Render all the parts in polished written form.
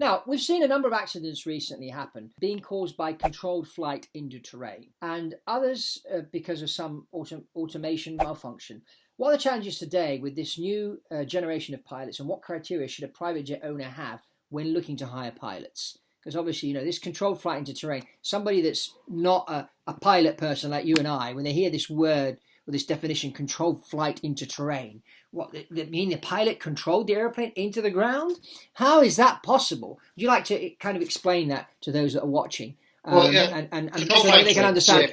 Now, we've seen a number of accidents recently happen being caused by controlled flight into terrain, and others because of some automation malfunction. What are the challenges today with this new generation of pilots, and what criteria should a private jet owner have when looking to hire pilots? Because obviously, this controlled flight into terrain, somebody that's not a pilot person like you and I, when they hear this word or this definition, controlled flight into terrain, what, that mean the pilot controlled the airplane into the ground? How is that possible? Would you like to kind of explain that to those that are watching? Well, yeah, and so that they can understand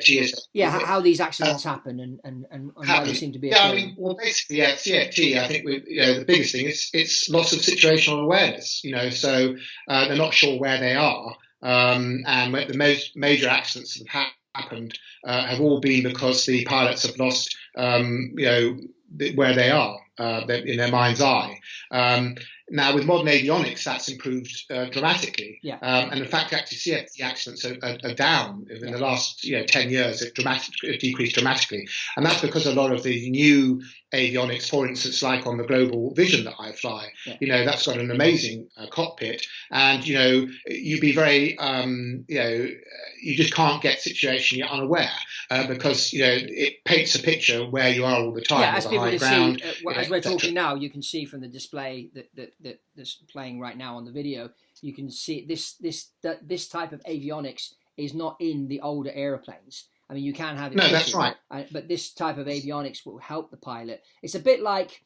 how these accidents happen and why they seem to be occurring. Basically, CFT, I think the biggest thing is it's loss of situational awareness. So they're not sure where they are, and the most major accidents that have happened have all been because the pilots have lost, where they are in their mind's eye. Now, with modern avionics, that's improved dramatically. Yeah. And in fact, actually, CFD accidents are down in the last 10 years. They've decreased dramatically. And that's because a lot of the new avionics, for instance, like on the Global Vision that I fly, that's got an amazing cockpit. And, you'd be very, you just can't get situation you're unaware because, it paints a picture where you are all the time. Yeah, as people can ground, see, as we're talking now, you can see from the display that's playing right now on the video, you can see this type of avionics is not in the older airplanes. I mean, you can have it. No, that's right. But this type of avionics will help the pilot. It's a bit like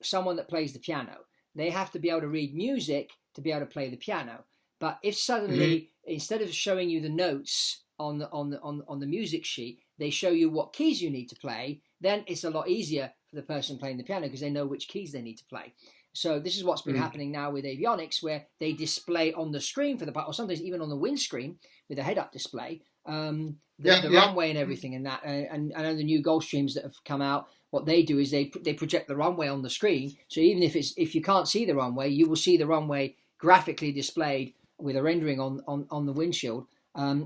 someone that plays the piano. They have to be able to read music to be able to play the piano. But if suddenly, instead of showing you the notes on the music sheet, they show you what keys you need to play, then it's a lot easier for the person playing the piano because they know which keys they need to play. So this is what's been happening now with avionics, where they display on the screen for the pilot, or sometimes even on the windscreen with a head-up display, the runway and everything, and that. And I know the new Gulfstreams that have come out, what they do is they project the runway on the screen. So even if you can't see the runway, you will see the runway graphically displayed with a rendering on the windshield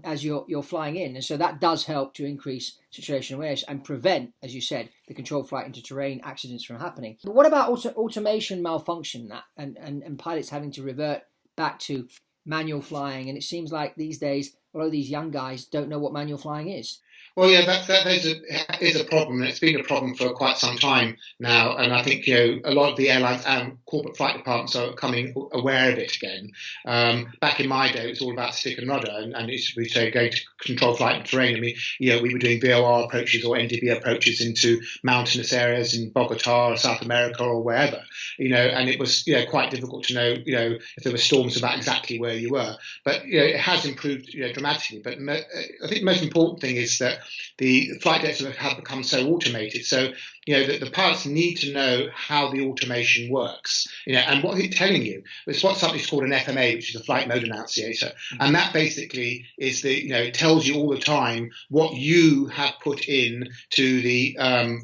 as you're flying in. And so that does help to increase situational awareness and prevent, as you said, the controlled flight into terrain accidents from happening. But what about automation malfunction and pilots having to revert back to manual flying? And it seems like these days, a lot of these young guys don't know what manual flying is. Well, yeah, that is a problem, and it's been a problem for quite some time now. And I think a lot of the airlines and corporate flight departments are becoming aware of it again. Back in my day, it was all about stick and rudder, and we say going to control flight and terrain. I mean, we were doing VOR approaches or NDB approaches into mountainous areas in Bogota or South America or wherever. And it was quite difficult to know if there were storms about exactly where you were. But it has improved dramatically. But I think the most important thing is that the flight decks have become so automated. So, that the pilots need to know how the automation works, and what it's telling you. It's what something's called an FMA, which is a flight mode annunciator. And that basically is it tells you all the time what you have put in to the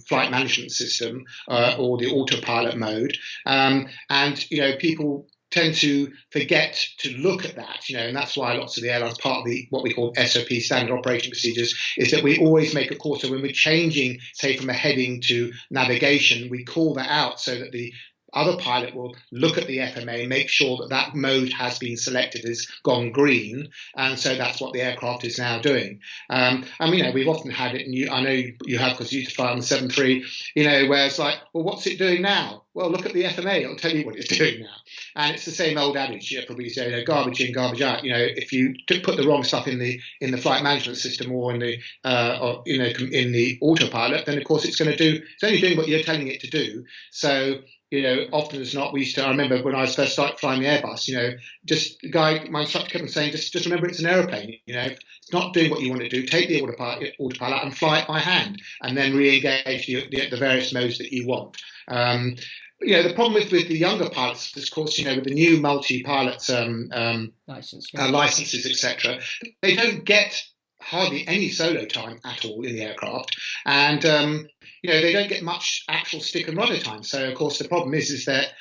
flight management system or the autopilot mode. And people tend to forget to look at that, and that's why lots of the airlines, part of what we call SOP, standard operating procedures, is that we always make a call. So when we're changing, say, from a heading to navigation, we call that out so that the other pilot will look at the FMA, make sure that mode has been selected, has gone green, and so that's what the aircraft is now doing. And we've often had it, and I know you have because you used to fly on the 737, where it's like, well, what's it doing now? Well, look at the FMA; it'll tell you what it's doing now. And it's the same old adage, probably say, garbage in, garbage out. If you put the wrong stuff in the flight management system or in the in the autopilot, then of course it's only doing what you're telling it to do. So often as not, I remember when I first started flying the Airbus, just the guy, my instructor kept on saying, just remember it's an aeroplane. If it's not doing what you want to do, take the autopilot and fly it by hand, and then re-engage the various modes that you want. The problem with the younger pilots, of course, with the new multi-pilot licenses, etc., they don't get hardly any solo time at all in the aircraft, and they don't get much actual stick and rudder time. So of course the problem is that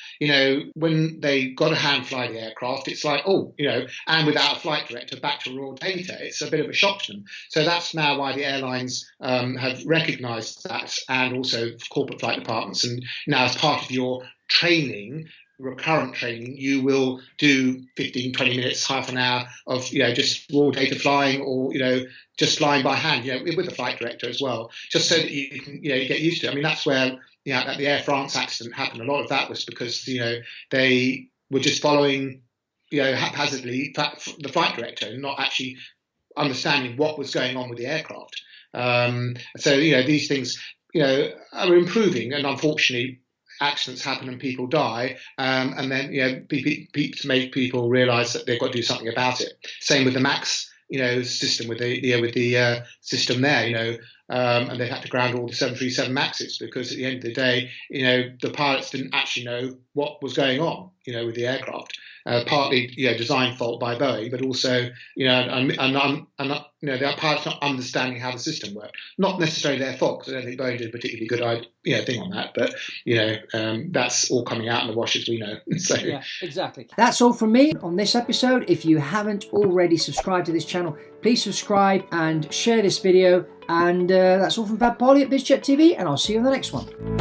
when they got to hand fly the aircraft, it's like and without a flight director back to raw data, it's a bit of a shock to them. So that's now why the airlines have recognised that, and also corporate flight departments, and now as part of your training, recurrent training, you will do 15, 20 minutes, half an hour of, just raw data flying, or, just flying by hand, with the flight director as well, just so that you can, you get used to it. I mean, that's where, at the Air France accident happened. A lot of that was because, they were just following, haphazardly the flight director, and not actually understanding what was going on with the aircraft. So, these things, are improving, and unfortunately, accidents happen and people die, and then to make people realise that they've got to do something about it. Same with the MAX, system with the system there, and they had to ground all the 737 Maxes, because at the end of the day, the pilots didn't actually know what was going on, with the aircraft. Partly, design fault by Boeing, but also, the pilots not understanding how the system worked. Not necessarily their fault, because I don't think Boeing did a particularly good thing on that. But that's all coming out in the wash, as we know. So yeah, exactly. That's all from me on this episode. If you haven't already subscribed to this channel, please subscribe and share this video. And that's all from Fab Poli at BizChat TV, and I'll see you on the next one.